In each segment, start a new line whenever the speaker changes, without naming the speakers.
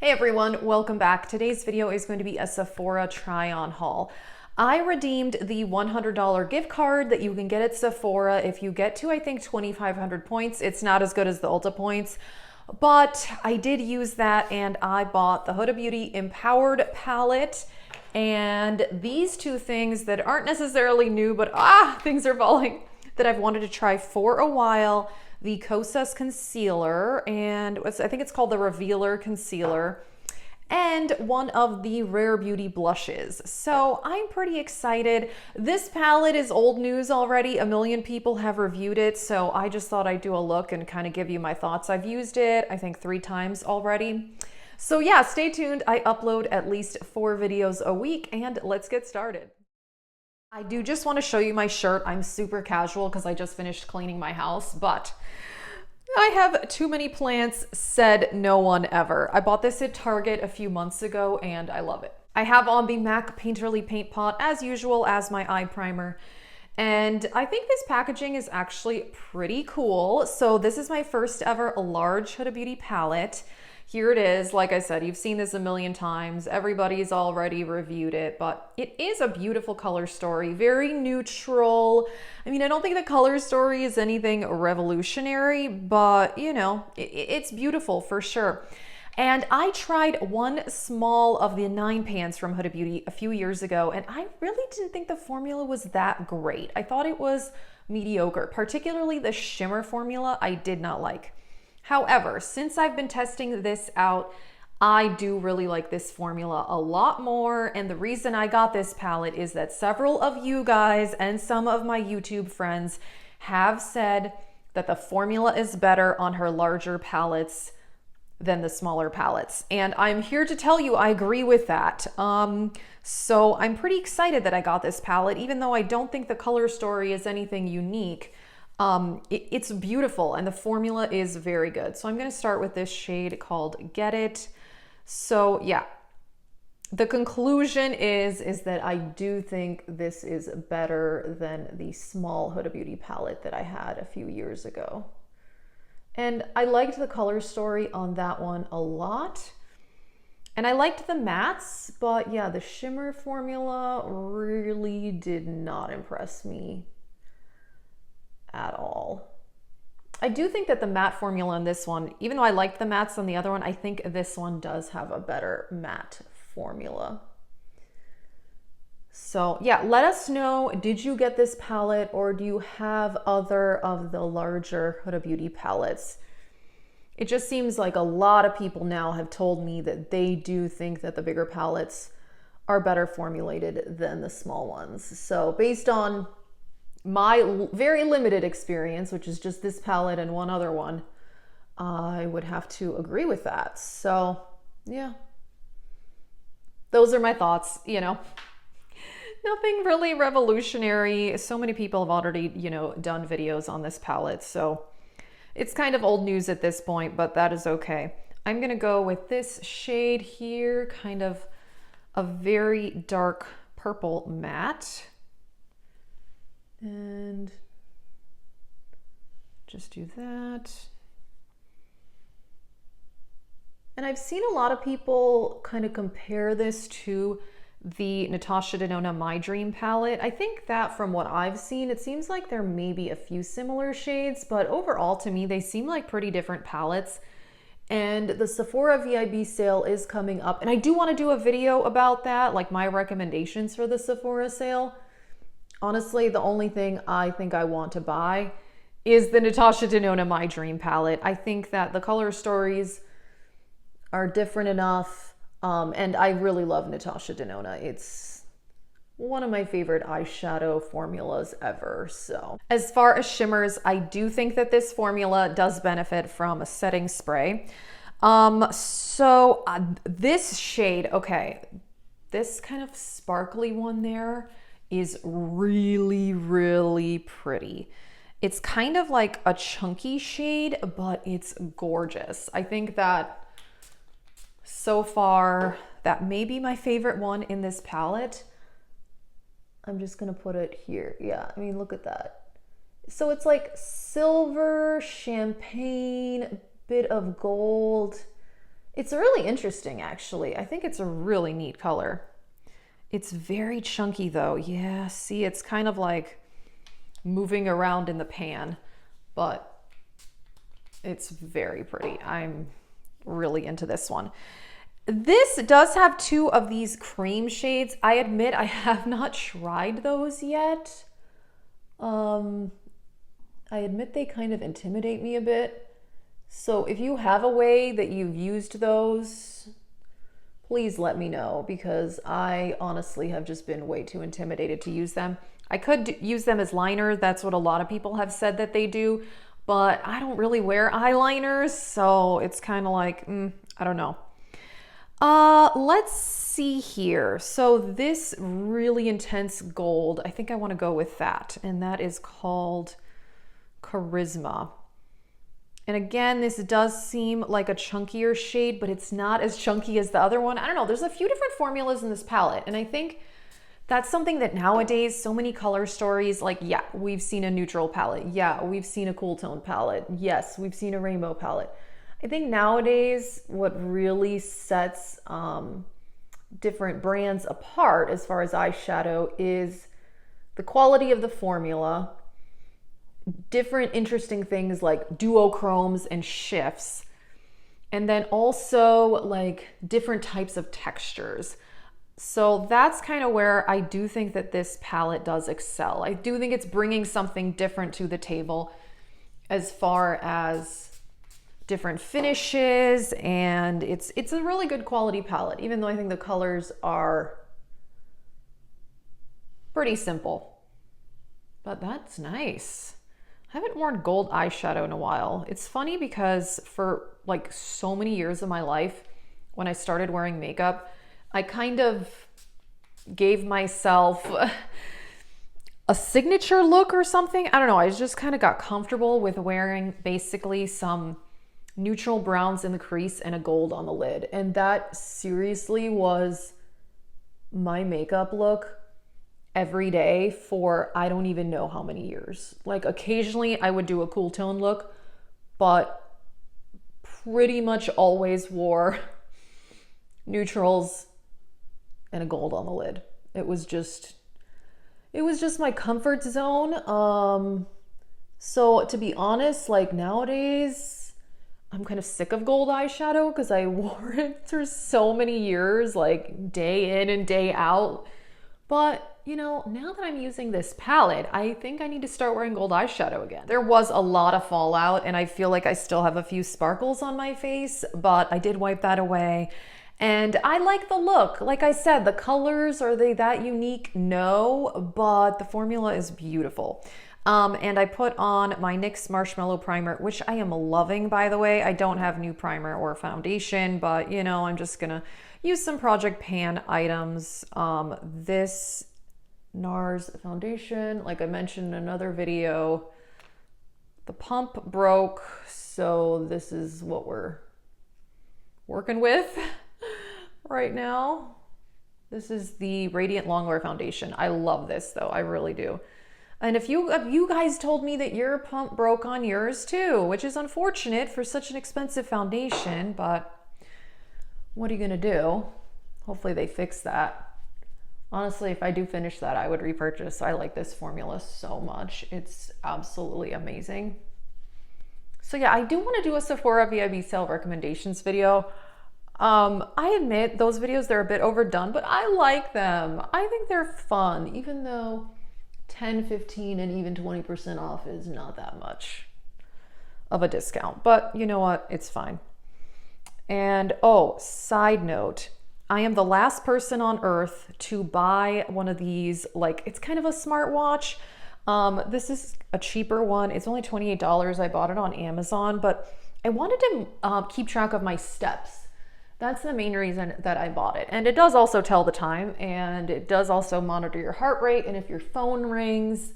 Hey everyone, welcome back. Today's video is going to be a Sephora try-on haul. I redeemed the $100 gift card that you can get at Sephora if you get to, I think, 2,500 points. It's not as good as the Ulta points, but I did use that and I bought the Huda Beauty Empowered palette and these two things that aren't necessarily new, but things are falling, that I've wanted to try for a while. The Kosas concealer, and I think it's called the Revealer concealer, and one of the Rare Beauty blushes. So I'm pretty excited. This palette is old news already. A million people have reviewed it, so I just thought I'd do a look and kind of give you my thoughts. I've used it, I think, 3 times already. So yeah, stay tuned. I upload at least 4 videos a week, and let's get started. I do just want to show you my shirt. I'm super casual because I just finished cleaning my house, but I have too many plants, said no one ever. I bought this at Target a few months ago and I love it. I have on the MAC Painterly Paint Pot as usual as my eye primer. And I think this packaging is actually pretty cool. So this is my first ever large Huda Beauty palette. Here it is. Like I said, you've seen this a million times. Everybody's already reviewed it, but it is a beautiful color story, very neutral. I mean, I don't think the color story is anything revolutionary, but you know, it's beautiful for sure. And I tried one small of the 9 pans from Huda Beauty a few years ago, and I really didn't think the formula was that great. I thought it was mediocre, particularly the shimmer formula I did not like. However, since I've been testing this out, I do really like this formula a lot more. And the reason I got this palette is that several of you guys and some of my YouTube friends have said that the formula is better on her larger palettes than the smaller palettes. And I'm here to tell you I agree with that. So I'm pretty excited that I got this palette, even though I don't think the color story is anything unique. It's beautiful and the formula is very good. So I'm going to start with this shade called Get It. So yeah, the conclusion is that I do think this is better than the small Huda Beauty palette that I had a few years ago. And I liked the color story on that one a lot. And I liked the mattes, but yeah, the shimmer formula really did not impress me at all. I do think that the matte formula in this one, even though I liked the mattes on the other one, I think this one does have a better matte formula. So yeah, let us know, did you get this palette or do you have other of the larger Huda Beauty palettes? It just seems like a lot of people now have told me that they do think that the bigger palettes are better formulated than the small ones. So based on my very limited experience, which is just this palette and one other one, I would have to agree with that. So yeah, those are my thoughts, you know. Nothing really revolutionary. So many people have already, you know, done videos on this palette. So it's kind of old news at this point, but that is okay. I'm going to go with this shade here, kind of a very dark purple matte. And just do that. And I've seen a lot of people kind of compare this to the Natasha Denona My Dream palette. I think that from what I've seen, it seems like there may be a few similar shades, but overall to me, they seem like pretty different palettes. And the Sephora VIB sale is coming up. And I do want to do a video about that, like my recommendations for the Sephora sale. Honestly, the only thing I think I want to buy is the Natasha Denona My Dream palette. I think that the color stories are different enough, and I really love Natasha Denona. It's one of my favorite eyeshadow formulas ever. So as far as shimmers, I do think that this formula does benefit from a setting spray. This shade, okay, this kind of sparkly one there is really, really pretty. It's kind of like a chunky shade, but it's gorgeous. I think that so far, that may be my favorite one in this palette. I'm just gonna put it here. Yeah, I mean, look at that. So it's like silver, champagne, bit of gold. It's really interesting, actually. I think it's a really neat color. It's very chunky though. Yeah, see, it's kind of like moving around in the pan, but it's very pretty. I'm really into this one. This does have two of these cream shades. I admit I have not tried those yet. I admit they kind of intimidate me a bit. So if you have a way that you've used those, please let me know, because I honestly have just been way too intimidated to use them. I could use them as liner. That's what a lot of people have said that they do, but I don't really wear eyeliners, so it's kind of like, I don't know. Let's see here. So this really intense gold, I think I want to go with that, and that is called Charisma. And again, this does seem like a chunkier shade, but it's not as chunky as the other one. I don't know, there's a few different formulas in this palette, and I think that's something that nowadays, so many color stories, like, yeah, we've seen a neutral palette. Yeah, we've seen a cool tone palette. Yes, we've seen a rainbow palette. I think nowadays what really sets different brands apart as far as eyeshadow is the quality of the formula, different interesting things like duochromes and shifts, and then also like different types of textures. So that's kind of where I do think that this palette does excel. I do think it's bringing something different to the table as far as different finishes, and it's a really good quality palette, even though I think the colors are pretty simple. But that's nice. I haven't worn gold eyeshadow in a while. It's funny because for like so many years of my life, when I started wearing makeup, I kind of gave myself a signature look or something. I don't know. I just kind of got comfortable with wearing basically some neutral browns in the crease and a gold on the lid. And that seriously was my makeup look every day for I don't even know how many years. Like occasionally I would do a cool tone look, but pretty much always wore neutrals and a gold on the lid. It was just my comfort zone. So to be honest, like nowadays I'm kind of sick of gold eyeshadow because I wore it for so many years, like day in and day out. But you know, now that I'm using this palette, I think I need to start wearing gold eyeshadow again. There was a lot of fallout and I feel like I still have a few sparkles on my face, but I did wipe that away. And I like the look. Like I said, the colors, are they that unique? No, but the formula is beautiful. And I put on my NYX Marshmallow Primer, which I am loving, by the way. I don't have new primer or foundation, but you know, I'm just gonna use some Project Pan items. This NARS foundation, like I mentioned in another video, the pump broke, so this is what we're working with right now. This is the Radiant Longwear foundation. I love this though, I really do. And if you guys told me that your pump broke on yours too, which is unfortunate for such an expensive foundation, but what are you gonna do? Hopefully they fix that. Honestly, if I do finish that, I would repurchase. I like this formula so much. It's absolutely amazing. So yeah, I do want to do a Sephora VIB sale recommendations video. I admit those videos, they're a bit overdone, but I like them. I think they're fun, even though 10, 15, and even 20% off is not that much of a discount. But you know what? It's fine. And oh, side note, I am the last person on earth to buy one of these, like it's kind of a smartwatch. This is a cheaper one. It's only $28. I bought it on Amazon, but I wanted to keep track of my steps. That's the main reason that I bought it. And it does also tell the time, and it does also monitor your heart rate. And if your phone rings,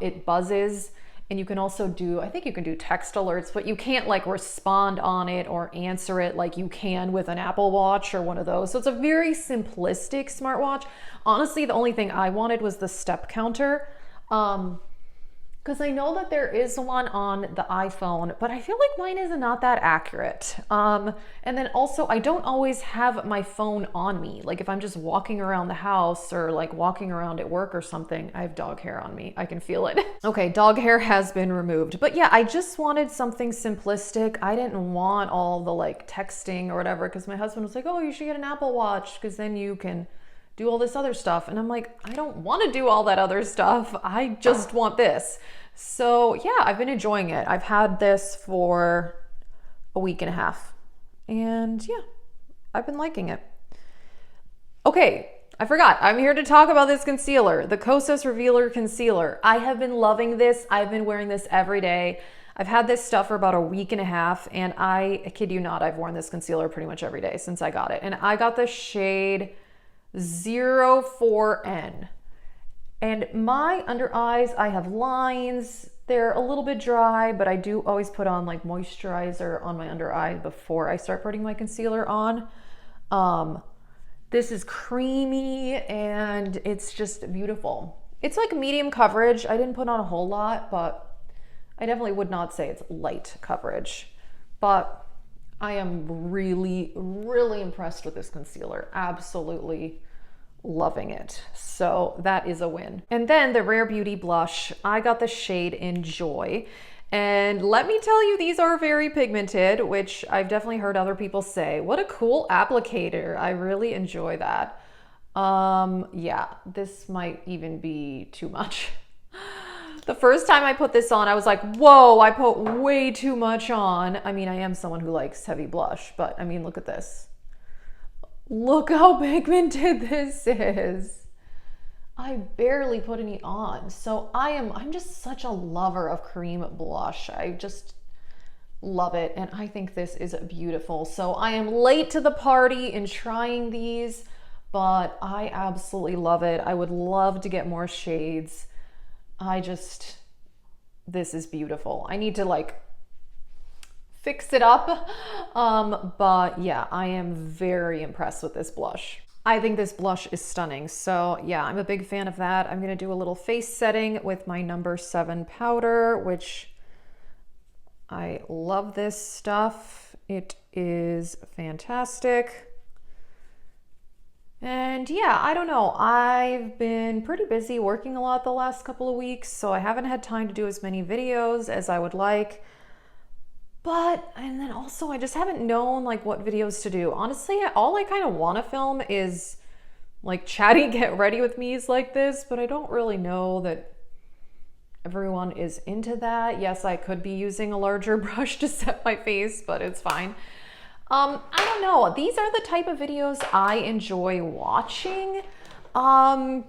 it buzzes. And you can also do, I think you can do text alerts, but you can't like respond on it or answer it like you can with an Apple Watch or one of those. So it's a very simplistic smartwatch. Honestly, the only thing I wanted was the step counter. because I know that there is one on the iPhone, but I feel like mine is not that accurate. And then also I don't always have my phone on me. Like if I'm just walking around the house or like walking around at work or something, I have dog hair on me. I can feel it. Okay, dog hair has been removed. But yeah, I just wanted something simplistic. I didn't want all the like texting or whatever, because my husband was like, oh, you should get an Apple Watch because then you can do all this other stuff. And I'm like, I don't want to do all that other stuff. I just want this. So yeah, I've been enjoying it. I've had this for a week and a half. And yeah, I've been liking it. Okay, I forgot. I'm here to talk about this concealer, the Kosas Revealer Concealer. I have been loving this. I've been wearing this every day. I've had this stuff for about a week and a half, and I kid you not, I've worn this concealer pretty much every day since I got it. And I got the shade 04N. And my under eyes, I have lines. They're a little bit dry, but I do always put on like moisturizer on my under eye before I start putting my concealer on. This is creamy and it's just beautiful. It's like medium coverage. I didn't put on a whole lot, but I definitely would not say it's light coverage. But I am really, really impressed with this concealer. Absolutely loving it. So that is a win. And then the Rare Beauty blush, I got the shade Enjoy. And let me tell you, these are very pigmented, which I've definitely heard other people say. What a cool applicator. I really enjoy that. Yeah, this might even be too much. The first time I put this on, I was like, whoa, I put way too much on. I mean, I am someone who likes heavy blush, but I mean, look at this. Look how pigmented this is. I barely put any on. So I'm just such a lover of cream blush. I just love it. And I think this is beautiful. So I am late to the party in trying these, but I absolutely love it. I would love to get more shades. This is beautiful. I need to like fix it up. But yeah, I am very impressed with this blush. I think this blush is stunning. So yeah, I'm a big fan of that. I'm gonna do a little face setting with my number 7 powder, which I love this stuff. It is fantastic. And yeah, I don't know. I've been pretty busy working a lot the last couple of weeks, so I haven't had time to do as many videos as I would like. And then also I just haven't known like what videos to do. Honestly, all I kind of want to film is like chatty get ready with me's like this, but I don't really know that everyone is into that. Yes, I could be using a larger brush to set my face, but it's fine. I don't know. These are the type of videos I enjoy watching. I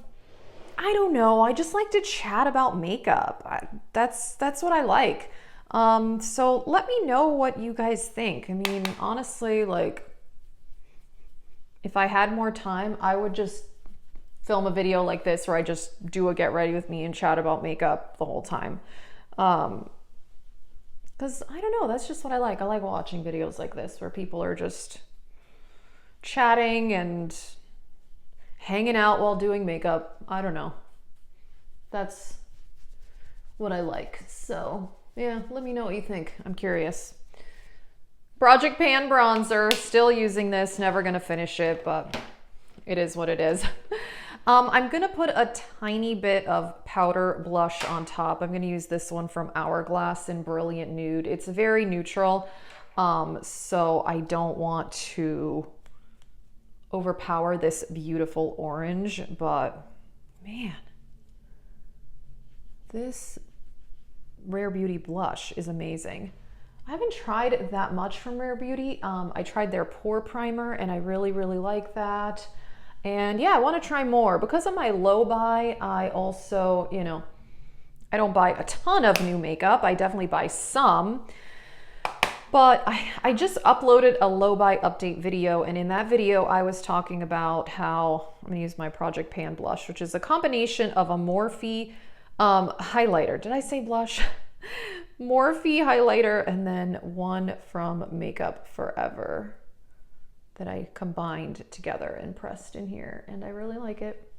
don't know. I just like to chat about makeup. That's what I like. So let me know what you guys think. I mean, honestly, like if I had more time, I would just film a video like this where I just do a get ready with me and chat about makeup the whole time. Because I don't know, that's just what I like. I like watching videos like this where people are just chatting and hanging out while doing makeup. I don't know. That's what I like. So yeah, let me know what you think. I'm curious. Project Pan bronzer, still using this, never gonna finish it, but it is what it is. I'm gonna put a tiny bit of powder blush on top. I'm gonna use this one from Hourglass in Brilliant Nude. It's very neutral, so I don't want to overpower this beautiful orange, but man, this Rare Beauty blush is amazing. I haven't tried that much from Rare Beauty. I tried their pore primer and I really, really like that. And yeah, I want to try more. Because of my low buy, I also, you know, I don't buy a ton of new makeup. I definitely buy some. But I just uploaded a low buy update video, and in that video I was talking about how I'm gonna use my Project Pan blush, which is a combination of a Morphe highlighter. Did I say blush? Morphe highlighter and then one from Makeup Forever that I combined together and pressed in here, and I really like it.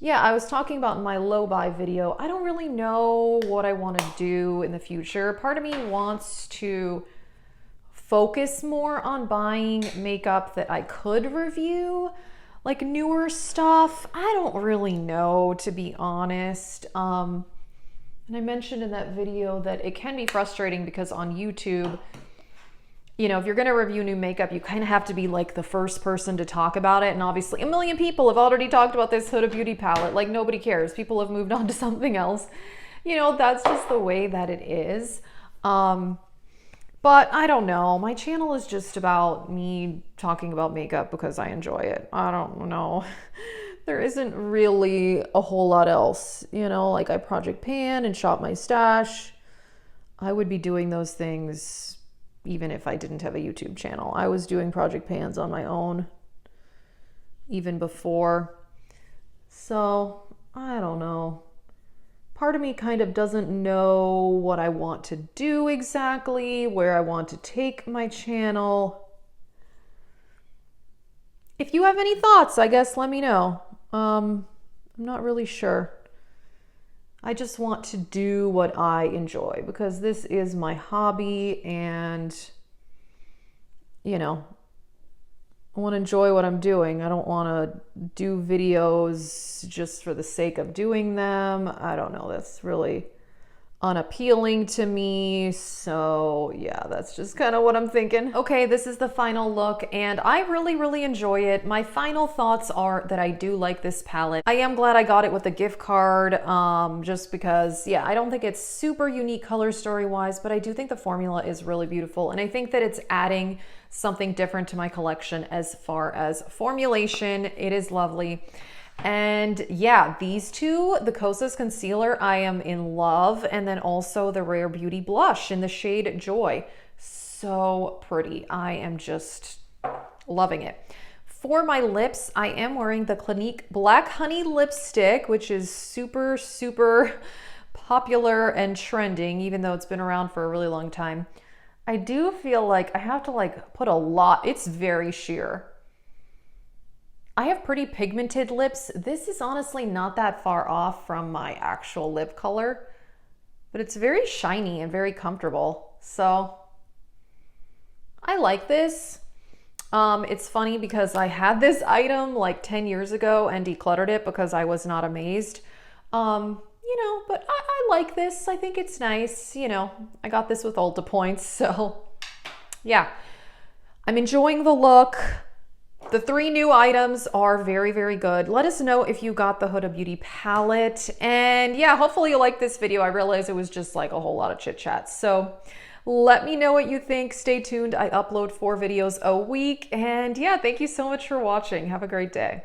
yeah, I was talking about in my low buy video, I don't really know what I want to do in the future. Part of me wants to focus more on buying makeup that I could review, like newer stuff. I don't really know, to be honest. And I mentioned in that video that it can be frustrating because on YouTube, you know, if you're going to review new makeup, you kind of have to be like the first person to talk about it. And obviously a million people have already talked about this Huda Beauty palette. Like, nobody cares. People have moved on to something else. You know, that's just the way that it is. But I don't know. My channel is just about me talking about makeup because I enjoy it. I don't know. There isn't really a whole lot else. You know, like I project pan and shop my stash. I would be doing those things even if I didn't have a YouTube channel. I was doing project pans on my own even before. So I don't know. Part of me kind of doesn't know what I want to do exactly, where I want to take my channel. If you have any thoughts, I guess let me know. I'm not really sure. I just want to do what I enjoy because this is my hobby, and you know, I want to enjoy what I'm doing. I don't want to do videos just for the sake of doing them. I don't know. That's really unappealing to me. So yeah, that's just kind of what I'm thinking. Okay, this is the final look and I really enjoy it. My final thoughts are that I do like this palette. I am glad I got it with a gift card, just because, yeah, I don't think it's super unique color story wise, but I do think the formula is really beautiful. And I think that it's adding something different to my collection as far as formulation. It is lovely. And yeah, these two, the Kosas concealer, I am in love. And then also the Rare Beauty blush in the shade Joy. So pretty. I am just loving it. For my lips, I am wearing the Clinique Black Honey lipstick, which is super popular and trending, even though it's been around for a really long time. I do feel like I have to like put a lot. It's very sheer. I have pretty pigmented lips. This is honestly not that far off from my actual lip color, but it's very shiny and very comfortable. So I like this. It's funny because I had this item like 10 years ago and decluttered it because I was not amazed. You know, but I like this. I think it's nice. You know, I got this with Ulta points. So yeah, I'm enjoying the look. The 3 new items are very good. Let us know if you got the Huda Beauty palette. And yeah, hopefully you like this video. I realized it was just like a whole lot of chit chat. So let me know what you think. Stay tuned. I upload 4 videos a week. And yeah, thank you so much for watching. Have a great day.